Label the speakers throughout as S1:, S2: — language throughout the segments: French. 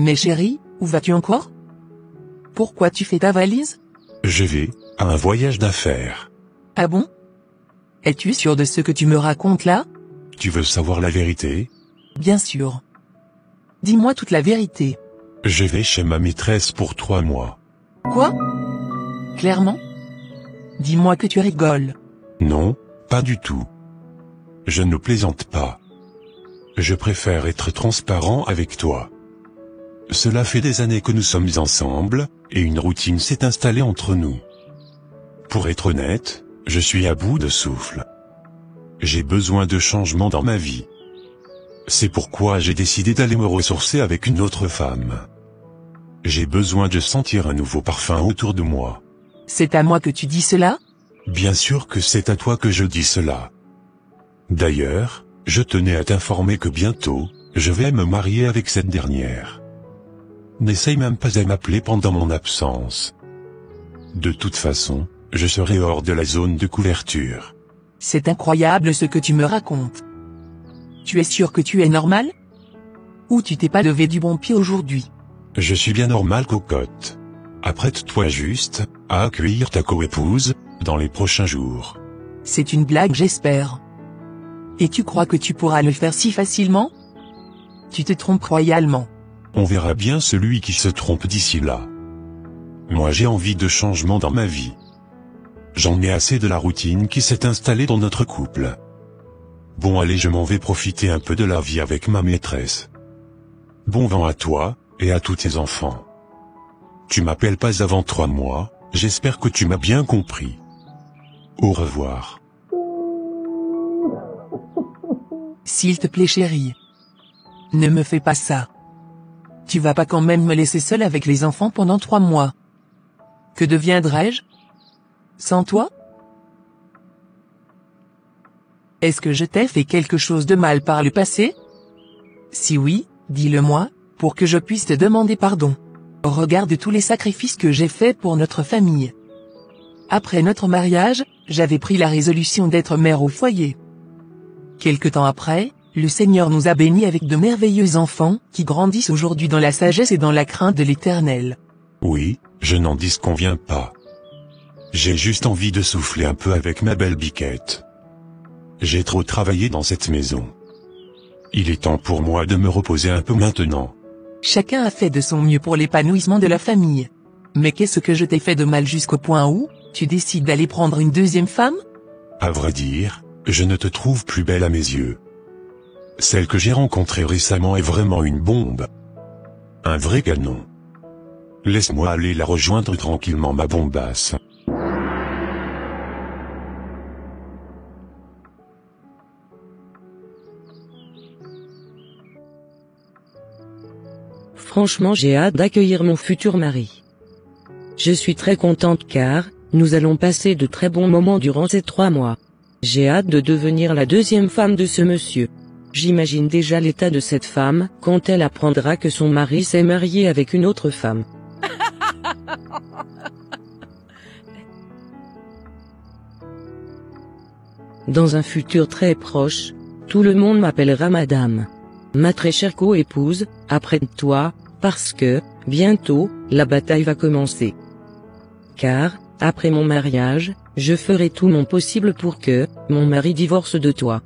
S1: Mais chérie, où vas-tu encore? Pourquoi tu fais ta valise?
S2: Je vais à un voyage d'affaires.
S1: Ah bon? Es-tu sûr de ce que tu me racontes là?
S2: Tu veux savoir la vérité?
S1: Bien sûr. Dis-moi toute la vérité.
S2: Je vais chez ma maîtresse pour 3 mois.
S1: Quoi? Clairement? Dis-moi que tu rigoles.
S2: Non, pas du tout. Je ne plaisante pas. Je préfère être transparent avec toi. Cela fait des années que nous sommes ensemble, et une routine s'est installée entre nous. Pour être honnête, je suis à bout de souffle. J'ai besoin de changement dans ma vie. C'est pourquoi j'ai décidé d'aller me ressourcer avec une autre femme. J'ai besoin de sentir un nouveau parfum autour de moi.
S1: C'est à moi que tu dis cela?
S2: Bien sûr que c'est à toi que je dis cela. D'ailleurs, je tenais à t'informer que bientôt, je vais me marier avec cette dernière. N'essaye même pas à m'appeler pendant mon absence. De toute façon, je serai hors de la zone de couverture.
S1: C'est incroyable ce que tu me racontes. Tu es sûr que tu es normal? Ou tu t'es pas levé du bon pied aujourd'hui?
S2: Je suis bien normal, cocotte. Apprête-toi juste à accueillir ta coépouse dans les prochains jours.
S1: C'est une blague, j'espère. Et tu crois que tu pourras le faire si facilement? Tu te trompes royalement.
S2: On verra bien celui qui se trompe d'ici là. Moi j'ai envie de changement dans ma vie. J'en ai assez de la routine qui s'est installée dans notre couple. Bon allez, je m'en vais profiter un peu de la vie avec ma maîtresse. Bon vent à toi, et à tous tes enfants. Tu m'appelles pas avant 3 mois, j'espère que tu m'as bien compris. Au revoir.
S1: S'il te plaît chérie. Ne me fais pas ça. Tu vas pas quand même me laisser seule avec les enfants pendant 3 mois. Que deviendrais-je sans toi? Est-ce que je t'ai fait quelque chose de mal par le passé? Si oui, dis-le-moi, pour que je puisse te demander pardon. Regarde tous les sacrifices que j'ai faits pour notre famille. Après notre mariage, j'avais pris la résolution d'être mère au foyer. Quelque temps après, le Seigneur nous a bénis avec de merveilleux enfants, qui grandissent aujourd'hui dans la sagesse et dans la crainte de l'Éternel.
S2: Oui, je n'en disconviens pas. J'ai juste envie de souffler un peu avec ma belle biquette. J'ai trop travaillé dans cette maison. Il est temps pour moi de me reposer un peu maintenant.
S1: Chacun a fait de son mieux pour l'épanouissement de la famille. Mais qu'est-ce que je t'ai fait de mal jusqu'au point où tu décides d'aller prendre une deuxième femme?
S2: À vrai dire, je ne te trouve plus belle à mes yeux. Celle que j'ai rencontrée récemment est vraiment une bombe. Un vrai canon. Laisse-moi aller la rejoindre tranquillement, ma bombasse.
S3: Franchement, j'ai hâte d'accueillir mon futur mari. Je suis très contente car, nous allons passer de très bons moments durant ces 3 mois. J'ai hâte de devenir la deuxième femme de ce monsieur. J'imagine déjà l'état de cette femme, quand elle apprendra que son mari s'est marié avec une autre femme. Dans un futur très proche, tout le monde m'appellera madame. Ma très chère co-épouse, apprête-toi, parce que, bientôt, la bataille va commencer. Car, après mon mariage, je ferai tout mon possible pour que, mon mari divorce de toi.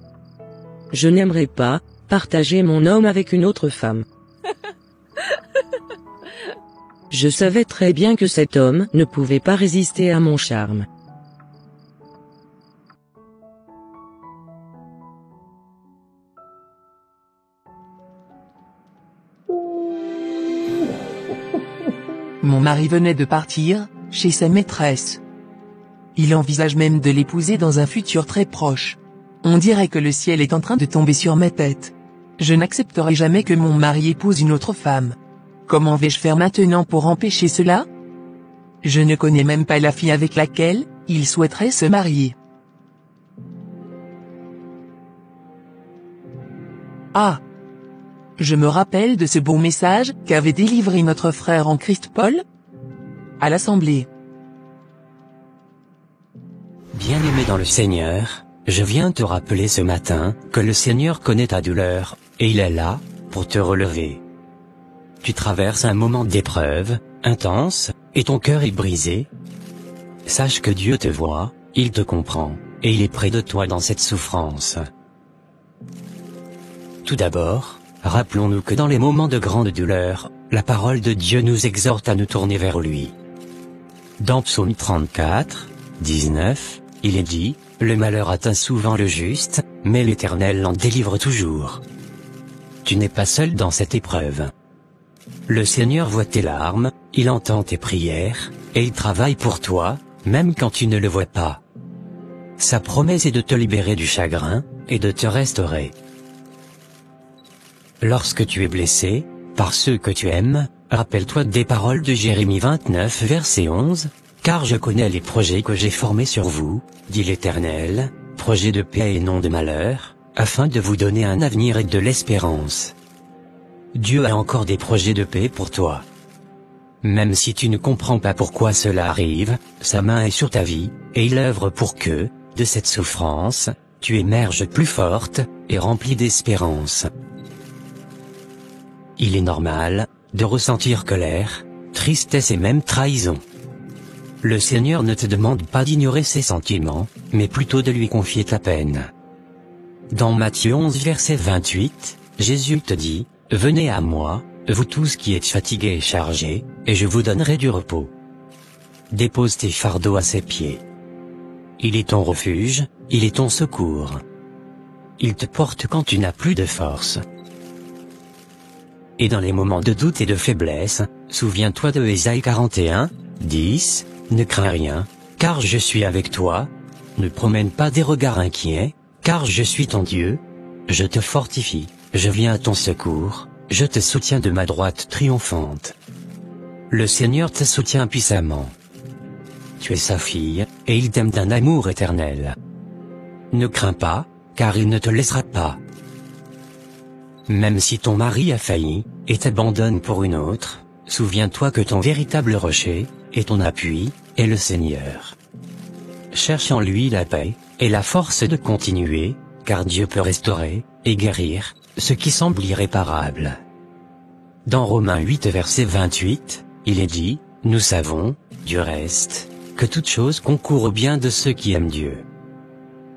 S3: Je n'aimerais pas, partager mon homme avec une autre femme. Je savais très bien que cet homme ne pouvait pas résister à mon charme.
S1: Mon mari venait de partir, chez sa maîtresse. Il envisage même de l'épouser dans un futur très proche. On dirait que le ciel est en train de tomber sur ma tête. Je n'accepterai jamais que mon mari épouse une autre femme. Comment vais-je faire maintenant pour empêcher cela? Je ne connais même pas la fille avec laquelle il souhaiterait se marier. Ah! Je me rappelle de ce beau message qu'avait délivré notre frère en Christ Paul à l'Assemblée.
S4: Bien-aimé dans le Seigneur, je viens te rappeler ce matin que le Seigneur connaît ta douleur, et il est là, pour te relever. tu traverses un moment d'épreuve, intense, et ton cœur est brisé, sache que Dieu te voit, il te comprend, et il est près de toi dans cette souffrance. Tout d'abord, rappelons-nous que dans les moments de grande douleur, la parole de Dieu nous exhorte à nous tourner vers lui. Dans Psaume 34, 19, il est dit, « Le malheur atteint souvent le juste, mais l'Éternel l'en délivre toujours. » Tu n'es pas seul dans cette épreuve. Le Seigneur voit tes larmes, il entend tes prières, et il travaille pour toi, même quand tu ne le vois pas. Sa promesse est de te libérer du chagrin, et de te restaurer. Lorsque tu es blessé, par ceux que tu aimes, rappelle-toi des paroles de Jérémie 29 verset 11, « Car je connais les projets que j'ai formés sur vous, dit l'Éternel, projets de paix et non de malheur, afin de vous donner un avenir et de l'espérance. » Dieu a encore des projets de paix pour toi. Même si tu ne comprends pas pourquoi cela arrive, sa main est sur ta vie, et il œuvre pour que, de cette souffrance, tu émerges plus forte, et remplie d'espérance. Il est normal, de ressentir colère, tristesse et même trahison. Le Seigneur ne te demande pas d'ignorer ses sentiments, mais plutôt de lui confier ta peine. Dans Matthieu 11 verset 28, Jésus te dit, « Venez à moi, vous tous qui êtes fatigués et chargés, et je vous donnerai du repos. » Dépose tes fardeaux à ses pieds. Il est ton refuge, il est ton secours. Il te porte quand tu n'as plus de force. Et dans les moments de doute et de faiblesse, souviens-toi de Ésaïe 41, 10, « Ne crains rien, car je suis avec toi. Ne promène pas des regards inquiets, car je suis ton Dieu. Je te fortifie, je viens à ton secours, je te soutiens de ma droite triomphante. » Le Seigneur te soutient puissamment. Tu es sa fille, et il t'aime d'un amour éternel. Ne crains pas, car il ne te laissera pas. Même si ton mari a failli, et t'abandonne pour une autre, souviens-toi que ton véritable rocher, et ton appui, est le Seigneur. Cherche en lui la paix, et la force de continuer, car Dieu peut restaurer, et guérir, ce qui semble irréparable. Dans Romains 8 verset 28, il est dit, « Nous savons, du reste, que toute chose concourt au bien de ceux qui aiment Dieu. »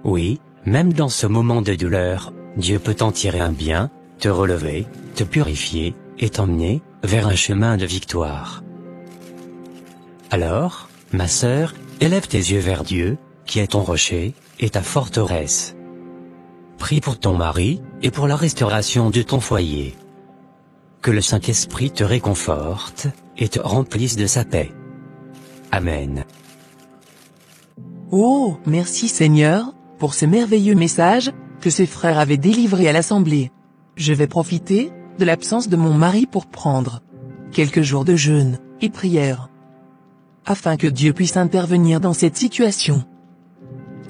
S4: Oui, même dans ce moment de douleur, Dieu peut en tirer un bien, te relever, te purifier, et t'emmener vers un chemin de victoire. Alors, ma sœur, élève tes yeux vers Dieu, qui est ton rocher, et ta forteresse. Prie pour ton mari, et pour la restauration de ton foyer. Que le Saint-Esprit te réconforte, et te remplisse de sa paix. Amen.
S1: Oh, merci Seigneur, pour ce merveilleux message, que ces frères avaient délivré à l'Assemblée. Je vais profiter de l'absence de mon mari pour prendre quelques jours de jeûne et prière, afin que Dieu puisse intervenir dans cette situation.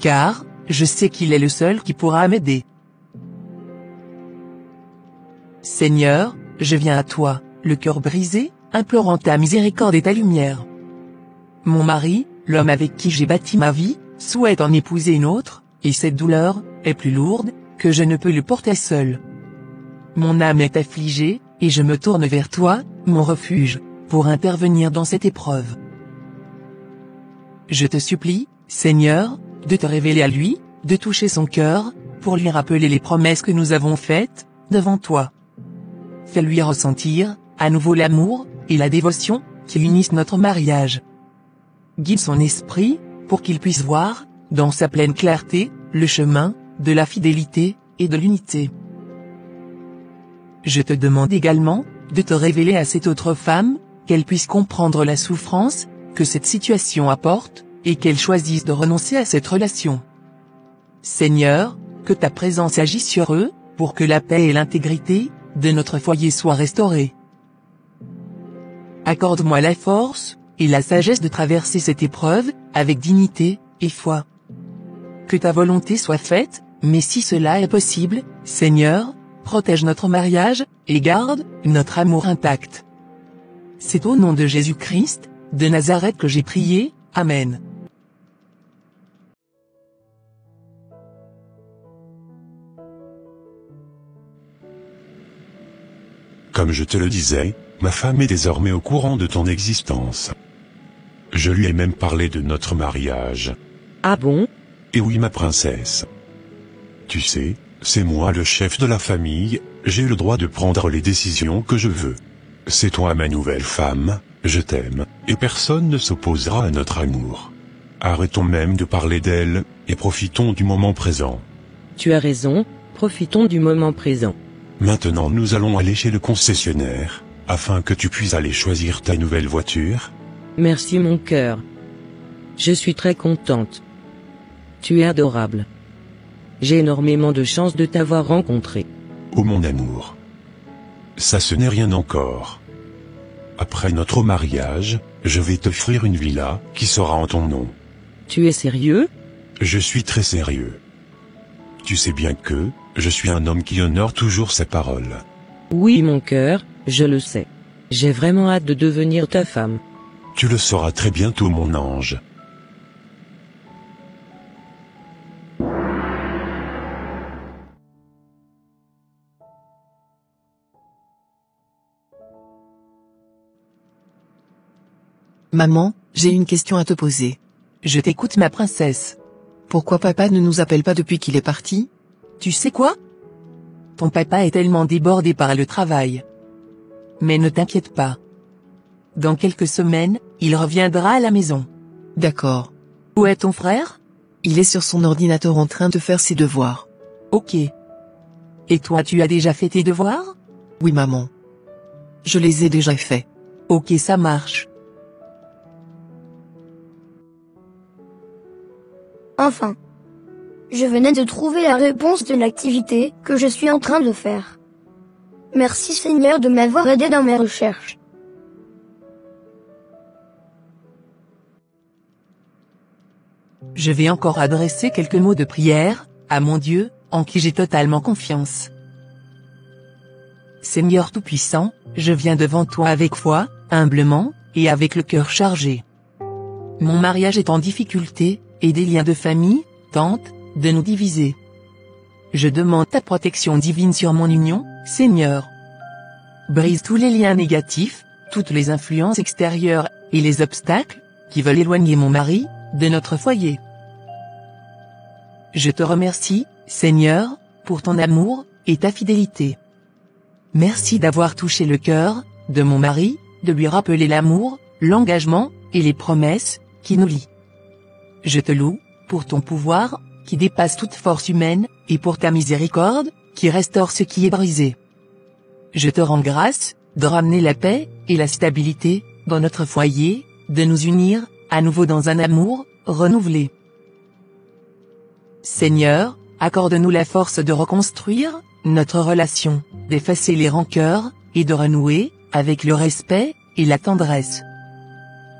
S1: Car, je sais qu'il est le seul qui pourra m'aider. Seigneur, je viens à toi, le cœur brisé, implorant ta miséricorde et ta lumière. Mon mari, l'homme avec qui j'ai bâti ma vie, souhaite en épouser une autre, et cette douleur est plus lourde que je ne peux le porter seul. Mon âme est affligée, et je me tourne vers toi, mon refuge, pour intervenir dans cette épreuve. Je te supplie, Seigneur, de te révéler à lui, de toucher son cœur, pour lui rappeler les promesses que nous avons faites, devant toi. Fais-lui ressentir, à nouveau l'amour, et la dévotion, qui unissent notre mariage. Guide son esprit, pour qu'il puisse voir, dans sa pleine clarté, le chemin, de la fidélité, et de l'unité. Je te demande également, de te révéler à cette autre femme, qu'elle puisse comprendre la souffrance, que cette situation apporte, et qu'elle choisisse de renoncer à cette relation. Seigneur, que ta présence agisse sur eux, pour que la paix et l'intégrité, de notre foyer soient restaurées. Accorde-moi la force, et la sagesse de traverser cette épreuve, avec dignité, et foi. Que ta volonté soit faite, mais si cela est possible, Seigneur, protège notre mariage, et garde notre amour intact. C'est au nom de Jésus-Christ, de Nazareth que j'ai prié, Amen.
S2: Comme je te le disais, Ma femme est désormais au courant de ton existence. Je lui ai même parlé de notre mariage.
S3: Ah bon?
S2: Et oui, ma princesse. Tu sais, c'est moi le chef de la famille, j'ai le droit de prendre les décisions que je veux. C'est toi ma nouvelle femme, je t'aime, et personne ne s'opposera à notre amour. Arrêtons même de parler d'elle, et profitons du moment présent.
S3: Tu as raison, profitons du moment présent.
S2: Maintenant nous allons aller chez le concessionnaire, afin que tu puisses aller choisir ta nouvelle voiture.
S3: Merci mon cœur. Je suis très contente. Tu es adorable. J'ai énormément de chance de t'avoir rencontré.
S2: Oh mon amour. Ça ce n'est rien encore. Après notre mariage, je vais t'offrir une villa, qui sera en ton nom.
S3: Tu es sérieux?
S2: Je suis très sérieux. Tu sais bien que, je suis un homme qui honore toujours ses paroles.
S3: Oui mon cœur, je le sais. J'ai vraiment hâte de devenir ta femme.
S2: Tu le sauras très bientôt mon ange.
S1: Maman, j'ai une question à te poser. Je t'écoute ma princesse. Pourquoi papa ne nous appelle pas depuis qu'il est parti? Tu sais quoi? Ton papa est tellement débordé par le travail. Mais ne t'inquiète pas. Dans quelques semaines, il reviendra à la maison. D'accord. Où est ton frère? Il est sur son ordinateur en train de faire ses devoirs. Ok. Et toi tu as déjà fait tes devoirs? Oui maman. Je les ai déjà faits. Ok ça marche.
S5: Enfin. Je venais de trouver la réponse de l'activité que je suis en train de faire. Merci Seigneur de m'avoir aidé dans mes recherches.
S1: Je vais encore adresser quelques mots de prière, à mon Dieu, en qui j'ai totalement confiance. Seigneur Tout-Puissant, je viens devant toi avec foi, humblement, et avec le cœur chargé. Mon mariage est en difficulté, et des liens de famille, tentent, de nous diviser. Je demande ta protection divine sur mon union, Seigneur. Brise tous les liens négatifs, toutes les influences extérieures, et les obstacles, qui veulent éloigner mon mari, de notre foyer. Je te remercie, Seigneur, pour ton amour, et ta fidélité. Merci d'avoir touché le cœur, de mon mari, de lui rappeler l'amour, l'engagement, et les promesses, qui nous lient. Je te loue, pour ton pouvoir, qui dépasse toute force humaine, et pour ta miséricorde, qui restaure ce qui est brisé. Je te rends grâce, de ramener la paix, et la stabilité, dans notre foyer, de nous unir, à nouveau dans un amour, renouvelé. Seigneur, accorde-nous la force de reconstruire, notre relation, d'effacer les rancœurs, et de renouer, avec le respect, et la tendresse.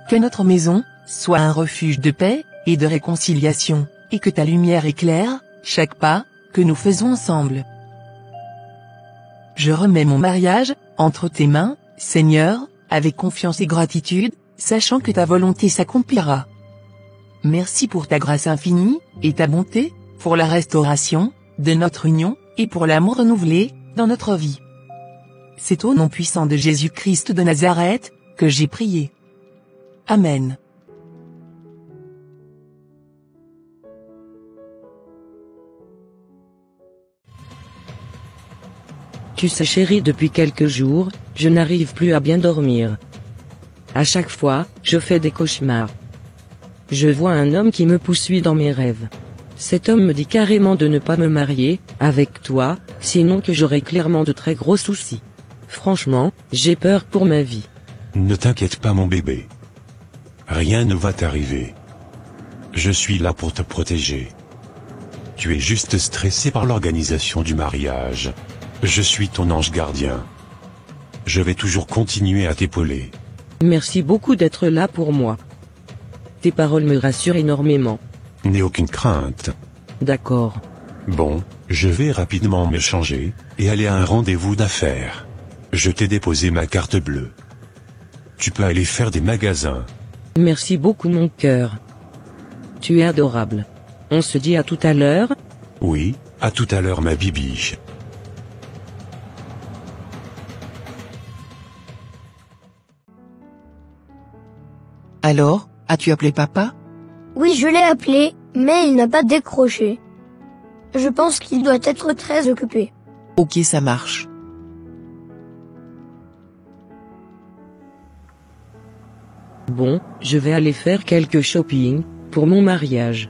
S1: Que notre maison, soit un refuge de paix, et de réconciliation, et que ta lumière éclaire, chaque pas, que nous faisons ensemble. Je remets mon mariage, entre tes mains, Seigneur, avec confiance et gratitude, sachant que ta volonté s'accomplira. Merci pour ta grâce infinie, et ta bonté, pour la restauration, de notre union, et pour l'amour renouvelé, dans notre vie. C'est au nom puissant de Jésus-Christ de Nazareth, que j'ai prié. Amen.
S3: Tu sais chérie, depuis quelques jours, je n'arrive plus à bien dormir. À chaque fois, je fais des cauchemars. Je vois un homme qui me poursuit dans mes rêves. Cet homme me dit carrément de ne pas me marier, avec toi, sinon que j'aurai clairement de très gros soucis. Franchement, j'ai peur pour ma vie.
S2: Ne t'inquiète pas mon bébé. Rien ne va t'arriver. Je suis là pour te protéger. Tu es juste stressé par l'organisation du mariage. Je suis ton ange gardien. Je vais toujours continuer à t'épauler.
S3: Merci beaucoup d'être là pour moi. Tes paroles me rassurent énormément.
S2: N'aie aucune crainte.
S3: D'accord.
S2: Bon, je vais rapidement me changer, et aller à un rendez-vous d'affaires. Je t'ai déposé ma carte bleue. Tu peux aller faire des magasins.
S3: Merci beaucoup mon cœur. Tu es adorable. On se dit à tout à l'heure?
S2: Oui, à tout à l'heure ma bibiche.
S1: Alors, as-tu appelé papa?
S5: Oui, je l'ai appelé, mais il n'a pas décroché. Je pense qu'il doit être très occupé.
S1: Ok, ça marche.
S3: Bon, je vais aller faire quelques shopping, pour mon mariage.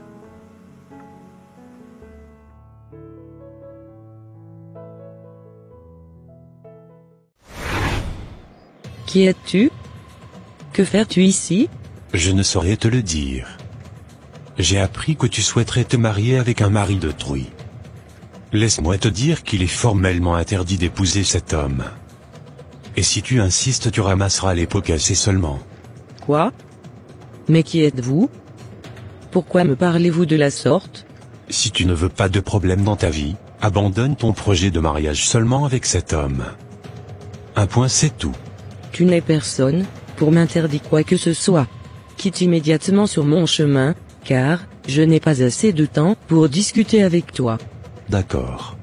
S3: Qui es-tu? Que fais-tu ici?
S2: Je ne saurais te le dire. J'ai appris que tu souhaiterais te marier avec un mari d'autrui. Laisse-moi te dire qu'il est formellement interdit d'épouser cet homme. Et si tu insistes, tu ramasseras les pots cassés seulement.
S3: Quoi? Mais qui êtes-vous? Pourquoi me parlez-vous de la sorte?
S2: Si tu ne veux pas de problème dans ta vie, abandonne ton projet de mariage seulement avec cet homme. Un point, c'est tout.
S3: Tu n'es personne, pour m'interdire quoi que ce soit. Quitte immédiatement sur mon chemin, car, je n'ai pas assez de temps pour discuter avec toi.
S2: D'accord.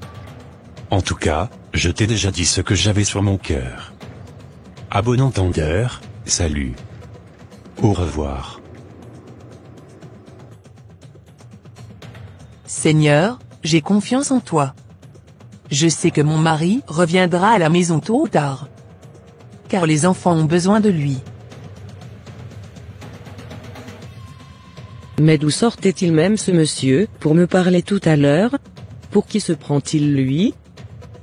S2: En tout cas, je t'ai déjà dit ce que j'avais sur mon cœur. À bon entendeur, salut. Au revoir.
S1: Seigneur, j'ai confiance en toi. Je sais que mon mari reviendra à la maison tôt ou tard. Car les enfants ont besoin de lui.
S3: Mais d'où sortait-il même ce monsieur, pour me parler tout à l'heure? Pour qui se prend-il lui?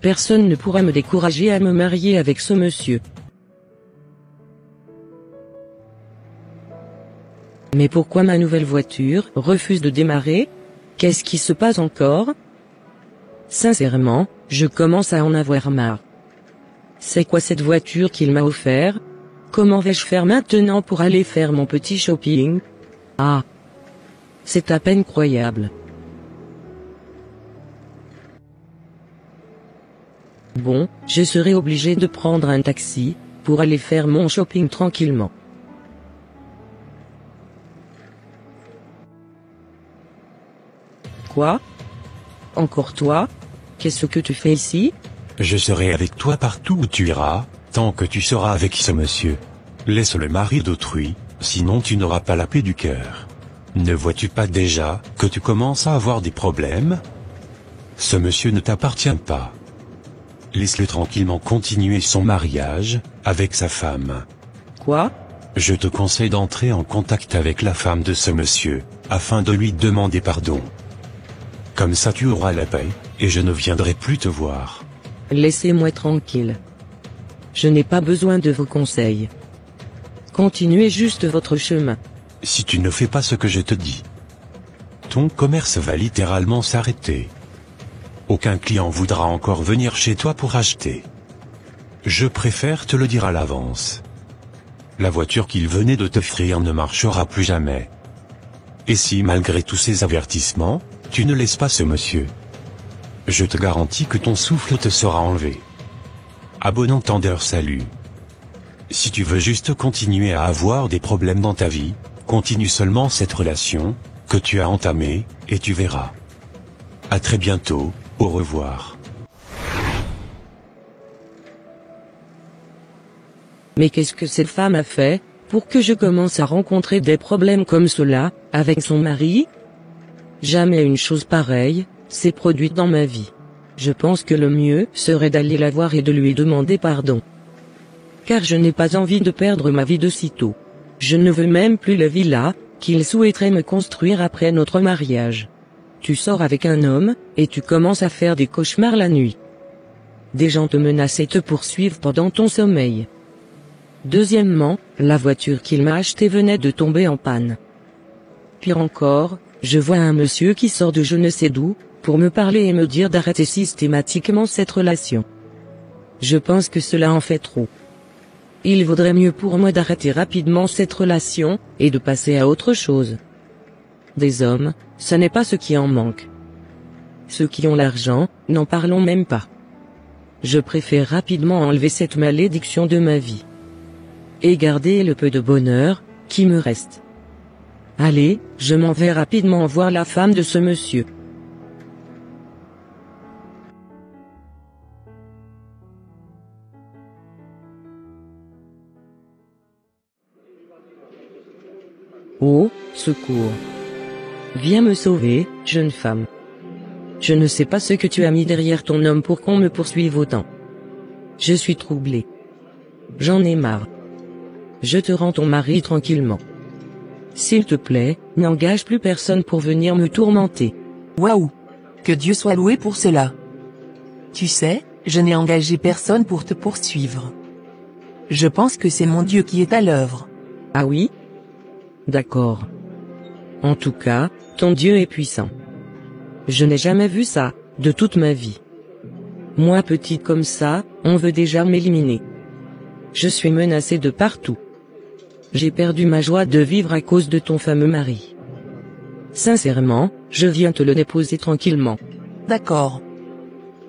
S3: Personne ne pourra me décourager à me marier avec ce monsieur. Mais pourquoi ma nouvelle voiture refuse de démarrer? Qu'est-ce qui se passe encore? Sincèrement, je commence à en avoir marre. C'est quoi cette voiture qu'il m'a offert? Comment vais-je faire maintenant pour aller faire mon petit shopping? Ah! C'est à peine croyable. Bon, je serai obligé de prendre un taxi, pour aller faire mon shopping tranquillement. Quoi? Encore toi? Qu'est-ce que tu fais ici?
S2: Je serai avec toi partout où tu iras, tant que tu seras avec ce monsieur. Laisse le mari d'autrui, sinon tu n'auras pas la paix du cœur. Ne vois-tu pas déjà que tu commences à avoir des problèmes? Ce monsieur ne t'appartient pas. Laisse-le tranquillement continuer son mariage, avec sa femme.
S3: Quoi?
S2: Je te conseille d'entrer en contact avec la femme de ce monsieur, afin de lui demander pardon. Comme ça tu auras la paix, et je ne viendrai plus te voir.
S3: Laissez-moi tranquille. Je n'ai pas besoin de vos conseils. Continuez juste votre chemin.
S2: Si tu ne fais pas ce que je te dis, ton commerce va littéralement s'arrêter. Aucun client voudra encore venir chez toi pour acheter. Je préfère te le dire à l'avance. La voiture qu'il venait de t'offrir ne marchera plus jamais. Et si malgré tous ces avertissements, tu ne laisses pas ce monsieur, je te garantis que ton souffle te sera enlevé. À bon entendeur, salut. Si tu veux juste continuer à avoir des problèmes dans ta vie, continue seulement cette relation que tu as entamée, et tu verras. À très bientôt, au revoir.
S3: Mais qu'est-ce que cette femme a fait, pour que je commence à rencontrer des problèmes comme cela, avec son mari? Jamais une chose pareille s'est produite dans ma vie. Je pense que le mieux serait d'aller la voir et de lui demander pardon. Car je n'ai pas envie de perdre ma vie de sitôt. Je ne veux même plus la villa qu'il souhaiterait me construire après notre mariage. Tu sors avec un homme, et tu commences à faire des cauchemars la nuit. Des gens te menacent et te poursuivent pendant ton sommeil. Deuxièmement, la voiture qu'il m'a achetée venait de tomber en panne. Pire encore, je vois un monsieur qui sort de je ne sais d'où, pour me parler et me dire d'arrêter systématiquement cette relation. Je pense que cela en fait trop. Il vaudrait mieux pour moi d'arrêter rapidement cette relation, et de passer à autre chose. Des hommes, ce n'est pas ce qui en manque. Ceux qui ont l'argent, n'en parlons même pas. Je préfère rapidement enlever cette malédiction de ma vie. Et garder le peu de bonheur qui me reste. Allez, je m'en vais rapidement voir la femme de ce monsieur. Oh, secours. Viens me sauver, jeune femme. Je ne sais pas ce que tu as mis derrière ton homme pour qu'on me poursuive autant. Je suis troublé. J'en ai marre. Je te rends ton mari tranquillement. S'il te plaît, n'engage plus personne pour venir me tourmenter.
S1: Waouh! Que Dieu soit loué pour cela. Tu sais, je n'ai engagé personne pour te poursuivre. Je pense que c'est mon Dieu qui est à l'œuvre.
S3: Ah oui? D'accord. En tout cas, ton Dieu est puissant. Je n'ai jamais vu ça, de toute ma vie. Moi petite comme ça, on veut déjà m'éliminer. Je suis menacée de partout. J'ai perdu ma joie de vivre à cause de ton fameux mari. Sincèrement, je viens te le déposer tranquillement.
S1: D'accord.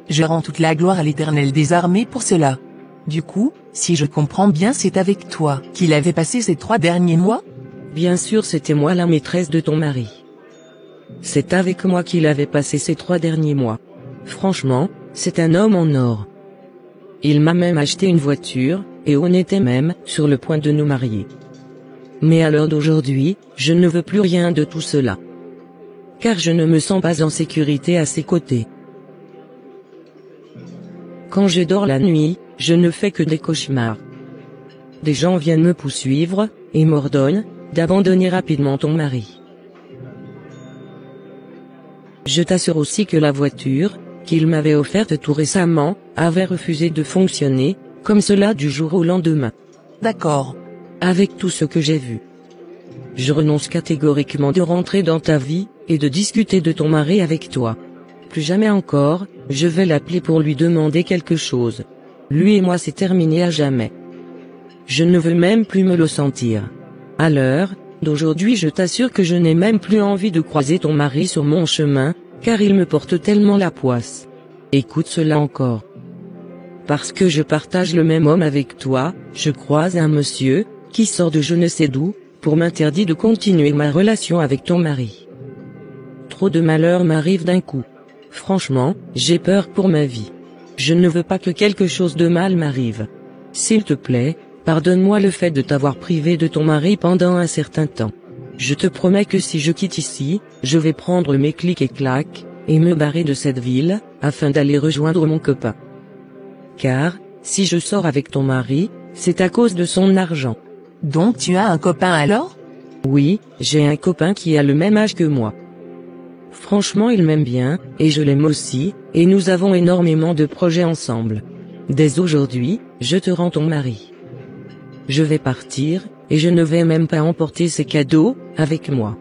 S1: Je rends toute la gloire à l'Éternel des armées pour cela. Du coup, si je comprends bien, c'est avec toi qu'il avait passé ces 3 derniers mois?
S3: Bien sûr, c'était moi la maîtresse de ton mari. C'est avec moi qu'il avait passé ces 3 derniers mois. Franchement, c'est un homme en or. Il m'a même acheté une voiture, et on était même sur le point de nous marier. Mais à l'heure d'aujourd'hui, je ne veux plus rien de tout cela. Car je ne me sens pas en sécurité à ses côtés. Quand je dors la nuit, je ne fais que des cauchemars. Des gens viennent me poursuivre, et m'ordonnent d'abandonner rapidement ton mari. Je t'assure aussi que la voiture, qu'il m'avait offerte tout récemment, avait refusé de fonctionner, comme cela du jour au lendemain.
S1: D'accord.
S3: Avec tout ce que j'ai vu. Je renonce catégoriquement de rentrer dans ta vie, et de discuter de ton mari avec toi. Plus jamais encore, je vais l'appeler pour lui demander quelque chose. Lui et moi c'est terminé à jamais. Je ne veux même plus me le sentir. À l'heure d'aujourd'hui je t'assure que je n'ai même plus envie de croiser ton mari sur mon chemin, car il me porte tellement la poisse. Écoute cela encore. Parce que je partage le même homme avec toi, je croise un monsieur, qui sort de je ne sais d'où, pour m'interdire de continuer ma relation avec ton mari. Trop de malheurs m'arrivent d'un coup. Franchement, j'ai peur pour ma vie. Je ne veux pas que quelque chose de mal m'arrive. S'il te plaît, pardonne-moi le fait de t'avoir privé de ton mari pendant un certain temps. Je te promets que si je quitte ici, je vais prendre mes clics et claques, et me barrer de cette ville, afin d'aller rejoindre mon copain. Car, si je sors avec ton mari, c'est à cause de son argent.
S1: Donc tu as un copain alors?
S3: Oui, j'ai un copain qui a le même âge que moi. Franchement il m'aime bien, et je l'aime aussi, et nous avons énormément de projets ensemble. Dès aujourd'hui, je te rends ton mari. Je vais partir, et je ne vais même pas emporter ces cadeaux, avec moi.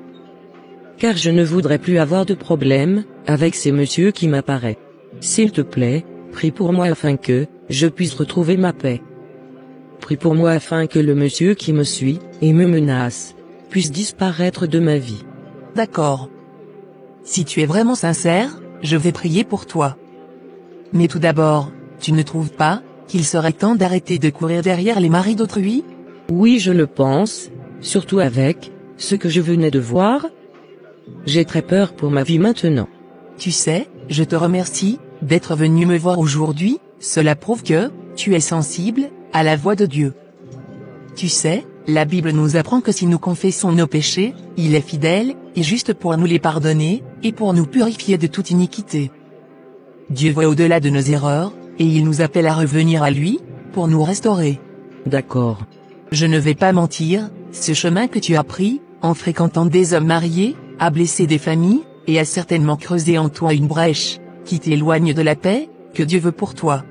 S3: Car je ne voudrais plus avoir de problème, avec ces messieurs qui m'apparaissent. S'il te plaît, prie pour moi afin que, je puisse retrouver ma paix. Prie pour moi afin que le monsieur qui me suit, et me menace, puisse disparaître de ma vie.
S1: D'accord. Si tu es vraiment sincère, je vais prier pour toi. Mais tout d'abord, tu ne trouves pas qu'il serait temps d'arrêter de courir derrière les maris d'autrui?
S3: Oui, je le pense, surtout avec ce que je venais de voir. J'ai très peur pour ma vie maintenant.
S1: Tu sais, je te remercie d'être venu me voir aujourd'hui, cela prouve que tu es sensible à la voix de Dieu. Tu sais, la Bible nous apprend que si nous confessons nos péchés, il est fidèle et juste pour nous les pardonner, et pour nous purifier de toute iniquité. Dieu voit au-delà de nos erreurs, et il nous appelle à revenir à lui, pour nous restaurer.
S3: D'accord.
S1: Je ne vais pas mentir, ce chemin que tu as pris, en fréquentant des hommes mariés, a blessé des familles, et a certainement creusé en toi une brèche, qui t'éloigne de la paix, que Dieu veut pour toi.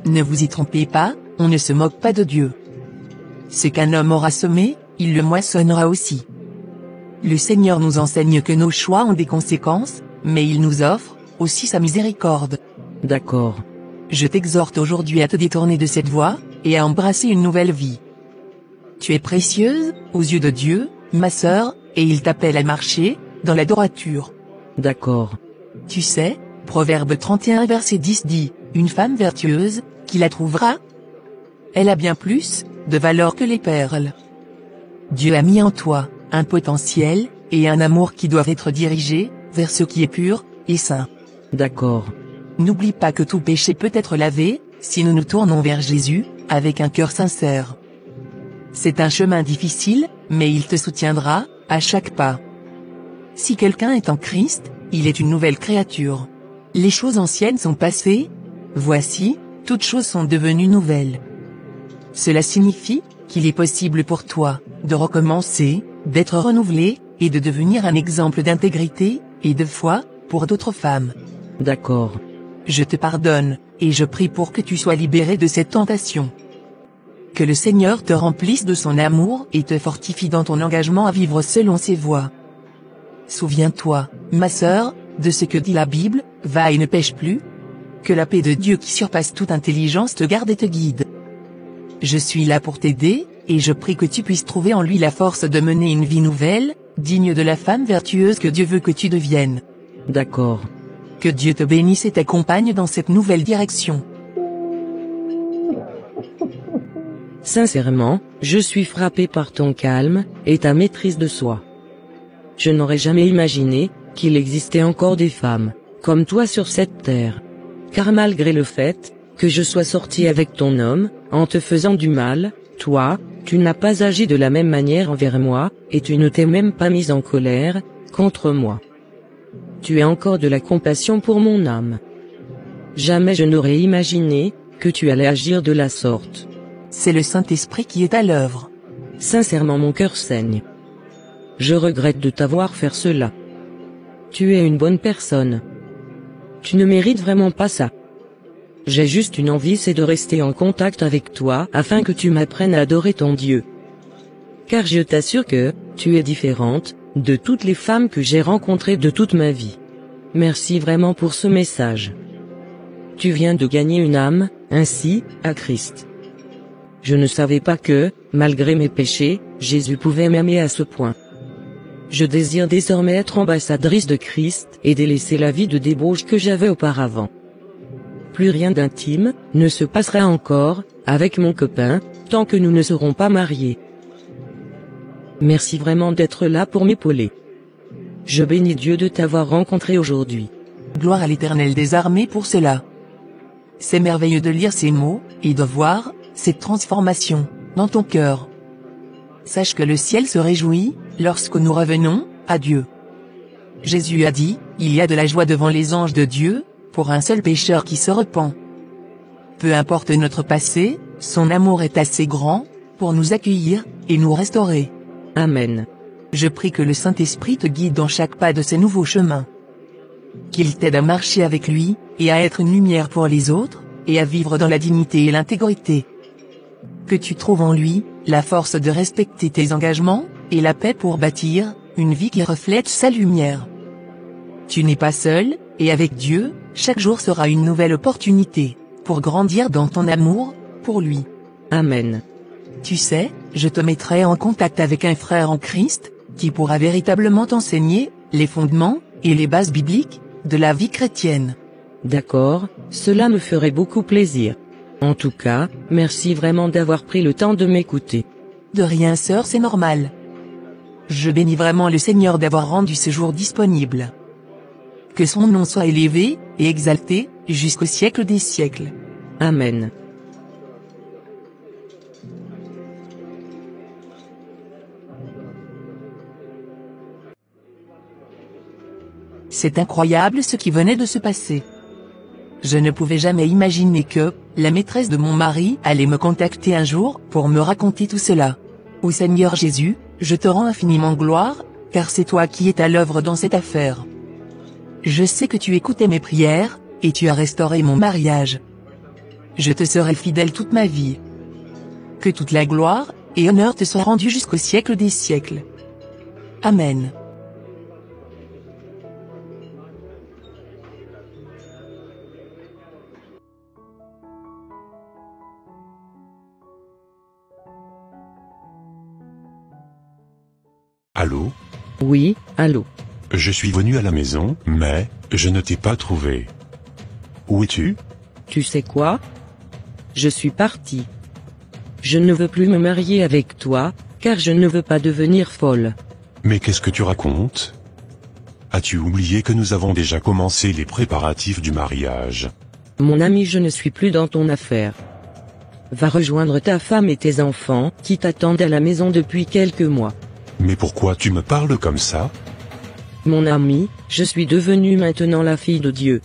S1: Ne vous y trompez pas, on ne se moque pas de Dieu. Ce qu'un homme aura semé, il le moissonnera aussi. Le Seigneur nous enseigne que nos choix ont des conséquences, mais il nous offre aussi sa miséricorde.
S3: D'accord.
S1: Je t'exhorte aujourd'hui à te détourner de cette voie, et à embrasser une nouvelle vie. Tu es précieuse, aux yeux de Dieu, ma sœur, et il t'appelle à marcher dans la droiture.
S3: D'accord.
S1: Tu sais, Proverbe 31 verset 10 dit, une femme vertueuse, qui la trouvera? Elle a bien plus de valeur que les perles. Dieu a mis en toi un potentiel, et un amour qui doivent être dirigés vers ce qui est pur et saint.
S3: D'accord.
S1: N'oublie pas que tout péché peut être lavé, si nous nous tournons vers Jésus, avec un cœur sincère. C'est un chemin difficile, mais il te soutiendra, à chaque pas. Si quelqu'un est en Christ, il est une nouvelle créature. Les choses anciennes sont passées. Voici, toutes choses sont devenues nouvelles. Cela signifie qu'il est possible pour toi de recommencer, d'être renouvelé, et de devenir un exemple d'intégrité et de foi pour d'autres femmes.
S3: D'accord.
S1: Je te pardonne, et je prie pour que tu sois libéré de cette tentation. Que le Seigneur te remplisse de son amour et te fortifie dans ton engagement à vivre selon ses voies. Souviens-toi, ma sœur, de ce que dit la Bible, va et ne pêche plus. Que la paix de Dieu qui surpasse toute intelligence te garde et te guide. Je suis là pour t'aider, et je prie que tu puisses trouver en lui la force de mener une vie nouvelle, digne de la femme vertueuse que Dieu veut que tu deviennes.
S3: D'accord.
S1: Que Dieu te bénisse et t'accompagne dans cette nouvelle direction.
S3: Sincèrement, je suis frappé par ton calme, et ta maîtrise de soi. Je n'aurais jamais imaginé qu'il existait encore des femmes, comme toi sur cette terre. Car malgré le fait que je sois sorti avec ton homme, en te faisant du mal, toi, tu n'as pas agi de la même manière envers moi, et tu ne t'es même pas mis en colère contre moi. Tu as encore de la compassion pour mon âme. Jamais je n'aurais imaginé que tu allais agir de la sorte.
S1: C'est le Saint-Esprit qui est à l'œuvre.
S3: Sincèrement mon cœur saigne. Je regrette de t'avoir fait cela. Tu es une bonne personne. Tu ne mérites vraiment pas ça. J'ai juste une envie, c'est de rester en contact avec toi afin que tu m'apprennes à adorer ton Dieu. Car je t'assure que, tu es différente de toutes les femmes que j'ai rencontrées de toute ma vie. Merci vraiment pour ce message. Tu viens de gagner une âme, ainsi, à Christ. Je ne savais pas que, malgré mes péchés, Jésus pouvait m'aimer à ce point. Je désire désormais être ambassadrice de Christ et délaisser la vie de débauche que j'avais auparavant. Plus rien d'intime ne se passera encore avec mon copain tant que nous ne serons pas mariés. Merci vraiment d'être là pour m'épauler. Je bénis Dieu de t'avoir rencontré aujourd'hui.
S1: Gloire à l'Éternel des armées pour cela. C'est merveilleux de lire ces mots, et de voir cette transformation dans ton cœur. Sache que le ciel se réjouit lorsque nous revenons à Dieu. Jésus a dit, il y a de la joie devant les anges de Dieu, pour un seul pécheur qui se repent. Peu importe notre passé, son amour est assez grand pour nous accueillir et nous restaurer.
S3: Amen.
S1: Je prie que le Saint-Esprit te guide dans chaque pas de ces nouveaux chemins. Qu'il t'aide à marcher avec lui, et à être une lumière pour les autres, et à vivre dans la dignité et l'intégrité. Que tu trouves en lui la force de respecter tes engagements, et la paix pour bâtir une vie qui reflète sa lumière. Tu n'es pas seul, et avec Dieu, chaque jour sera une nouvelle opportunité pour grandir dans ton amour pour lui.
S3: Amen.
S1: Tu sais, je te mettrai en contact avec un frère en Christ, qui pourra véritablement t'enseigner les fondements et les bases bibliques de la vie chrétienne.
S3: D'accord, cela me ferait beaucoup plaisir. En tout cas, merci vraiment d'avoir pris le temps de m'écouter.
S1: De rien sœur, c'est normal. Je bénis vraiment le Seigneur d'avoir rendu ce jour disponible. Que son nom soit élevé et exalté jusqu'au siècle des siècles.
S3: Amen.
S1: C'est incroyable ce qui venait de se passer. Je ne pouvais jamais imaginer que la maîtresse de mon mari allait me contacter un jour pour me raconter tout cela. Ô Seigneur Jésus, je te rends infiniment gloire, car c'est toi qui es à l'œuvre dans cette affaire. Je sais que tu écoutais mes prières, et tu as restauré mon mariage. Je te serai fidèle toute ma vie. Que toute la gloire et honneur te soient rendus jusqu'au siècle des siècles. Amen.
S2: Allô?
S3: Oui, allô.
S2: Je suis venu à la maison, mais je ne t'ai pas trouvé. Où es-tu?
S3: Tu sais quoi? Je suis parti. Je ne veux plus me marier avec toi, car je ne veux pas devenir folle.
S2: Mais qu'est-ce que tu racontes? As-tu oublié que nous avons déjà commencé les préparatifs du mariage?
S3: Mon ami, je ne suis plus dans ton affaire. va rejoindre ta femme et tes enfants qui t'attendent à la maison depuis quelques mois.
S2: Mais pourquoi tu me parles comme ça?
S3: Mon ami, je suis devenue maintenant la fille de Dieu.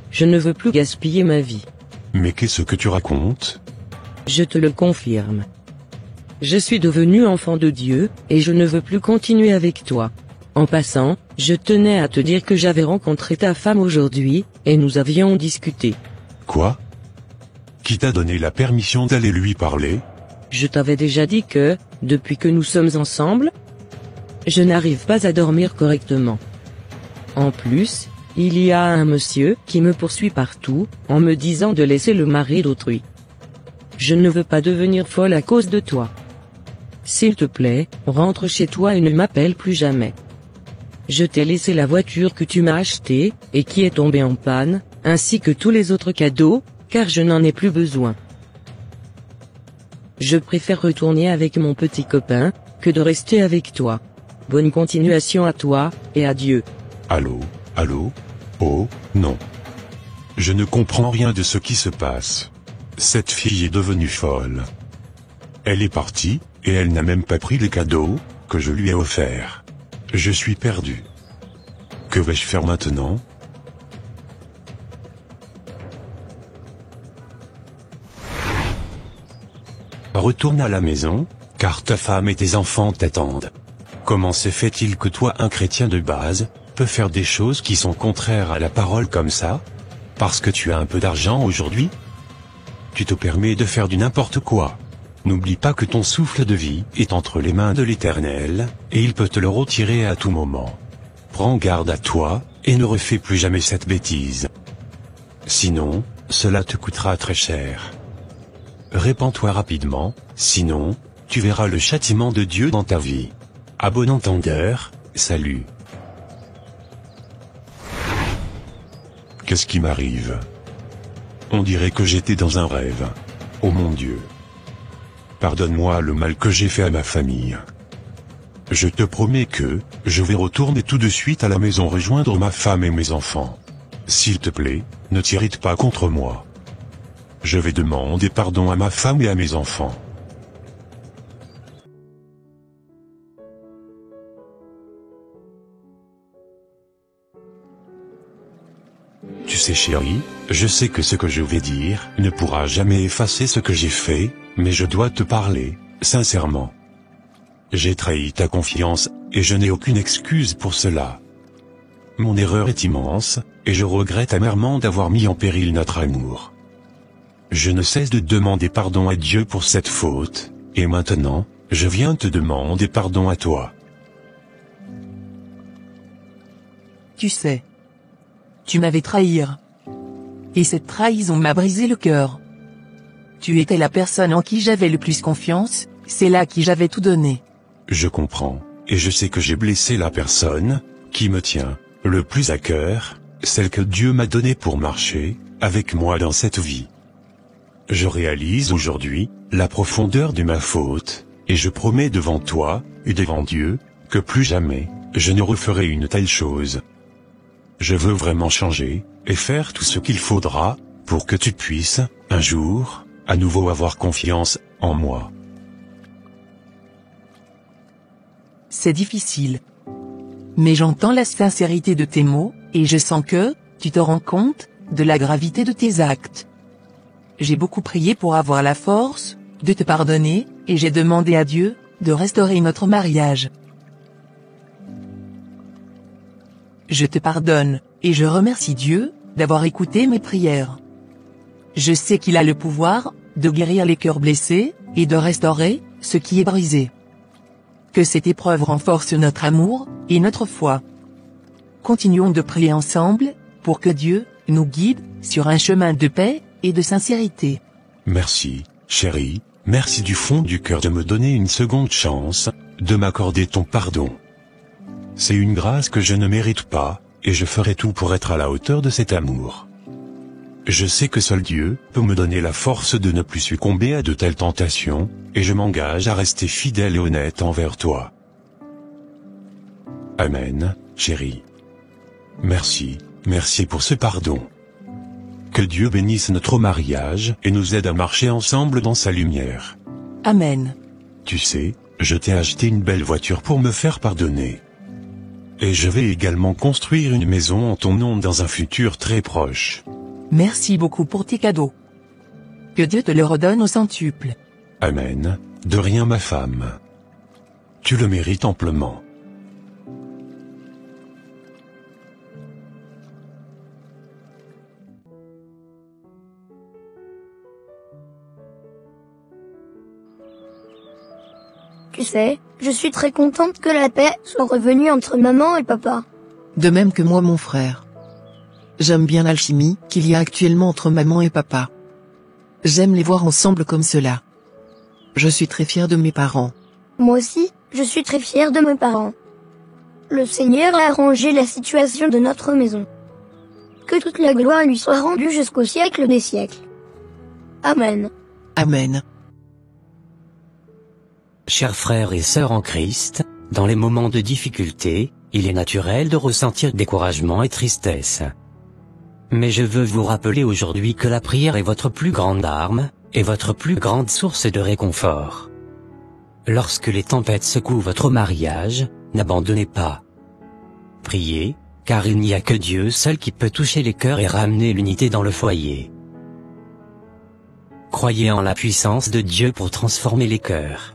S3: Je ne veux plus gaspiller ma vie.
S2: Mais qu'est-ce que tu racontes?
S3: Je te le confirme. Je suis devenu enfant de Dieu, et je ne veux plus continuer avec toi. En passant, je tenais à te dire que j'avais rencontré ta femme aujourd'hui, et nous avions discuté.
S2: Quoi? Qui t'a donné la permission d'aller lui parler?
S3: Je t'avais déjà dit que, depuis que nous sommes ensemble, je n'arrive pas à dormir correctement. En plus, il y a un monsieur qui me poursuit partout, en me disant de laisser le mari d'autrui. Je ne veux pas devenir folle à cause de toi. S'il te plaît, rentre chez toi et ne m'appelle plus jamais. Je t'ai laissé la voiture que tu m'as achetée, et qui est tombée en panne, ainsi que tous les autres cadeaux, car je n'en ai plus besoin. Je préfère retourner avec mon petit copain, que de rester avec toi. Bonne continuation à toi, et adieu.
S2: Allô? Allô? Oh, non. Je ne comprends rien de ce qui se passe. Cette fille est devenue folle. Elle est partie, et elle n'a même pas pris les cadeaux que je lui ai offerts. Je suis perdu. Que vais-je faire maintenant? Retourne à la maison, car ta femme et tes enfants t'attendent. Comment se fait-il que toi, un chrétien de base, peux faire des choses qui sont contraires à la parole comme ça? Parce que tu as un peu d'argent aujourd'hui? Tu te permets de faire du n'importe quoi. N'oublie pas que ton souffle de vie est entre les mains de l'Éternel, et il peut te le retirer à tout moment. Prends garde à toi, et ne refais plus jamais cette bêtise. Sinon, cela te coûtera très cher. Répands-toi rapidement, sinon, tu verras le châtiment de Dieu dans ta vie. À bon entendeur, salut. Qu'est-ce qui m'arrive? On dirait que j'étais dans un rêve. Oh mon Dieu. Pardonne-moi le mal que j'ai fait à ma famille. Je te promets que, je vais retourner tout de suite à la maison rejoindre ma femme et mes enfants. S'il te plaît, ne t'irrite pas contre moi. Je vais demander pardon à ma femme et à mes enfants. Tu sais chérie, je sais que ce que je vais dire ne pourra jamais effacer ce que j'ai fait, mais je dois te parler, sincèrement. J'ai trahi ta confiance, et je n'ai aucune excuse pour cela. Mon erreur est immense, et je regrette amèrement d'avoir mis en péril notre amour. Je ne cesse de demander pardon à Dieu pour cette faute, et maintenant, je viens te demander pardon à toi.
S1: Tu sais. Tu m'avais trahir. Et cette trahison m'a brisé le cœur. Tu étais la personne en qui j'avais le plus confiance, c'est là à qui j'avais tout donné.
S2: Je comprends, et je sais que j'ai blessé la personne qui me tient le plus à cœur, celle que Dieu m'a donnée pour marcher avec moi dans cette vie. Je réalise aujourd'hui la profondeur de ma faute, et je promets devant toi, et devant Dieu, que plus jamais, je ne referai une telle chose. Je veux vraiment changer, et faire tout ce qu'il faudra, pour que tu puisses, un jour, à nouveau avoir confiance en moi.
S1: C'est difficile. Mais j'entends la sincérité de tes mots, et je sens que, tu te rends compte, de la gravité de tes actes. J'ai beaucoup prié pour avoir la force, de te pardonner, et j'ai demandé à Dieu, de restaurer notre mariage. Je te pardonne, et je remercie Dieu, d'avoir écouté mes prières. Je sais qu'il a le pouvoir, de guérir les cœurs blessés, et de restaurer, ce qui est brisé. Que cette épreuve renforce notre amour, et notre foi. Continuons de prier ensemble, pour que Dieu, nous guide, sur un chemin de paix, et de sincérité.
S2: Merci, chérie, merci du fond du cœur de me donner une seconde chance, de m'accorder ton pardon. C'est une grâce que je ne mérite pas, et je ferai tout pour être à la hauteur de cet amour. Je sais que seul Dieu peut me donner la force de ne plus succomber à de telles tentations, et je m'engage à rester fidèle et honnête envers toi. Amen, chérie. Merci, merci pour ce pardon. Que Dieu bénisse notre mariage et nous aide à marcher ensemble dans sa lumière.
S1: Amen.
S2: Tu sais, je t'ai acheté une belle voiture pour me faire pardonner. Et je vais également construire une maison en ton nom dans un futur très proche.
S1: Merci beaucoup pour tes cadeaux. Que Dieu te le redonne au centuple.
S2: Amen. De rien ma femme. Tu le mérites amplement.
S5: Tu sais, je suis très contente que la paix soit revenue entre maman et papa.
S1: De même que moi mon frère. J'aime bien l'alchimie qu'il y a actuellement entre maman et papa. J'aime les voir ensemble comme cela. Je suis très fière de mes parents.
S5: Moi aussi, je suis très fière de mes parents. Le Seigneur a arrangé la situation de notre maison. Que toute la gloire lui soit rendue jusqu'au siècle des siècles. Amen.
S1: Amen.
S4: Chers frères et sœurs en Christ, dans les moments de difficulté, il est naturel de ressentir découragement et tristesse. Mais je veux vous rappeler aujourd'hui que la prière est votre plus grande arme, et votre plus grande source de réconfort. Lorsque les tempêtes secouent votre mariage, n'abandonnez pas. Priez, car il n'y a que Dieu seul qui peut toucher les cœurs et ramener l'unité dans le foyer. Croyez en la puissance de Dieu pour transformer les cœurs.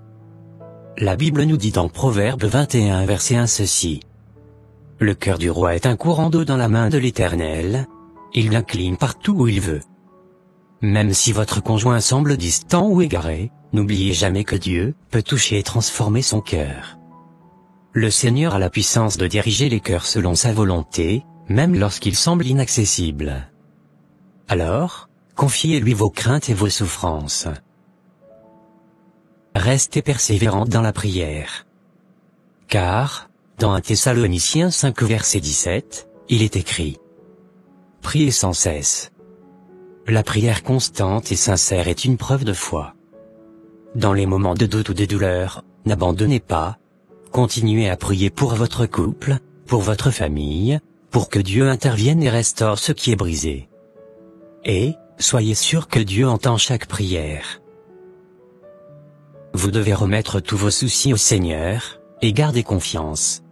S4: La Bible nous dit dans Proverbe 21 verset 1 ceci. Le cœur du roi est un courant d'eau dans la main de l'Éternel. Il l'incline partout où il veut. Même si votre conjoint semble distant ou égaré, n'oubliez jamais que Dieu peut toucher et transformer son cœur. Le Seigneur a la puissance de diriger les cœurs selon sa volonté, même lorsqu'ils semblent inaccessibles. Alors, confiez-lui vos craintes et vos souffrances. Restez persévérants dans la prière. Car, dans 1 Thessaloniciens 5 verset 17, il est écrit: Priez sans cesse. La prière constante et sincère est une preuve de foi. Dans les moments de doute ou de douleur, n'abandonnez pas. Continuez à prier pour votre couple, pour votre famille, pour que Dieu intervienne et restaure ce qui est brisé. Et, soyez sûr que Dieu entend chaque prière. Vous devez remettre tous vos soucis au Seigneur, et garder confiance.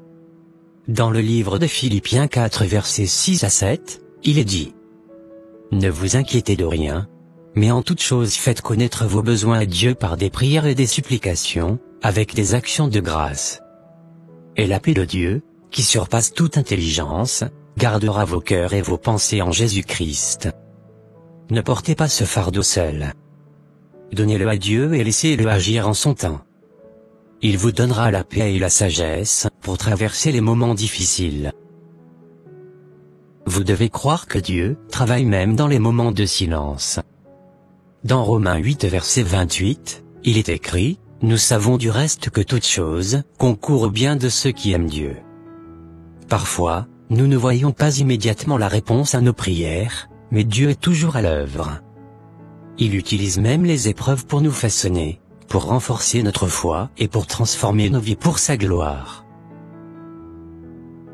S4: Dans le livre de Philippiens 4 versets 6 à 7, il est dit: Ne vous inquiétez de rien, mais en toute chose faites connaître vos besoins à Dieu par des prières et des supplications, avec des actions de grâce. Et la paix de Dieu, qui surpasse toute intelligence, gardera vos cœurs et vos pensées en Jésus-Christ. Ne portez pas ce fardeau seul. Donnez-le à Dieu et laissez-le agir en son temps. Il vous donnera la paix et la sagesse pour traverser les moments difficiles. Vous devez croire que Dieu travaille même dans les moments de silence. Dans Romains 8 verset 28, il est écrit: Nous savons du reste que toute chose concourt au bien de ceux qui aiment Dieu. Parfois, nous ne voyons pas immédiatement la réponse à nos prières, mais Dieu est toujours à l'œuvre. Il utilise même les épreuves pour nous façonner, pour renforcer notre foi et pour transformer nos vies pour sa gloire.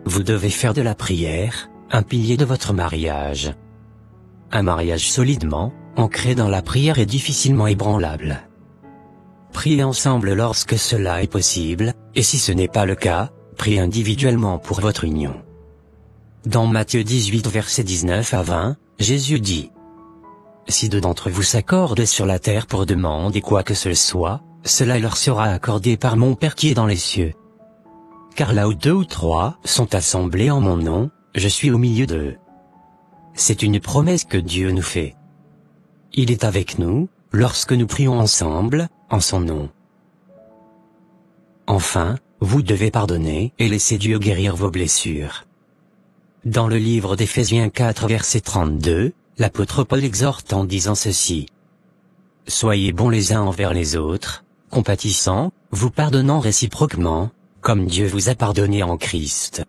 S4: Vous devez faire de la prière un pilier de votre mariage. Un mariage solidement ancré dans la prière est difficilement ébranlable. Priez ensemble lorsque cela est possible, et si ce n'est pas le cas, priez individuellement pour votre union. Dans Matthieu 18 versets 19 à 20, Jésus dit: Si deux d'entre vous s'accordent sur la terre pour demander quoi que ce soit, cela leur sera accordé par mon Père qui est dans les cieux. Car là où 2 ou 3 sont assemblés en mon nom, je suis au milieu d'eux. C'est une promesse que Dieu nous fait. Il est avec nous, lorsque nous prions ensemble, en son nom. Enfin, vous devez pardonner et laisser Dieu guérir vos blessures. Dans le livre d'Éphésiens 4 verset 32, l'apôtre Paul exhorte en disant ceci: Soyez bons les uns envers les autres, compatissants, vous pardonnant réciproquement, comme Dieu vous a pardonné en Christ.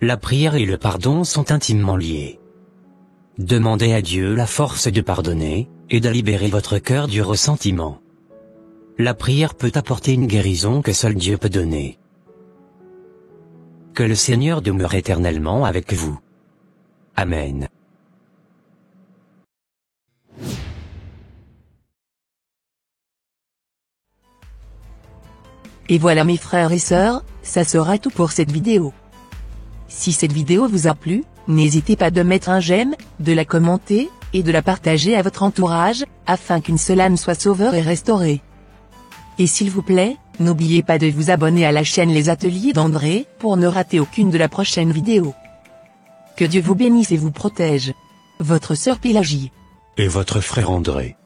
S4: La prière et le pardon sont intimement liés. Demandez à Dieu la force de pardonner, et de libérer votre cœur du ressentiment. La prière peut apporter une guérison que seul Dieu peut donner. Que le Seigneur demeure éternellement avec vous. Amen.
S1: Et voilà mes frères et sœurs, ça sera tout pour cette vidéo. Si cette vidéo vous a plu, n'hésitez pas de mettre un j'aime, de la commenter, et de la partager à votre entourage, afin qu'une seule âme soit sauveur et restaurée. Et s'il vous plaît, n'oubliez pas de vous abonner à la chaîne Les Ateliers d'André, pour ne rater aucune de la prochaine vidéo. Que Dieu vous bénisse et vous protège. Votre sœur Pélagie.
S2: Et votre frère André.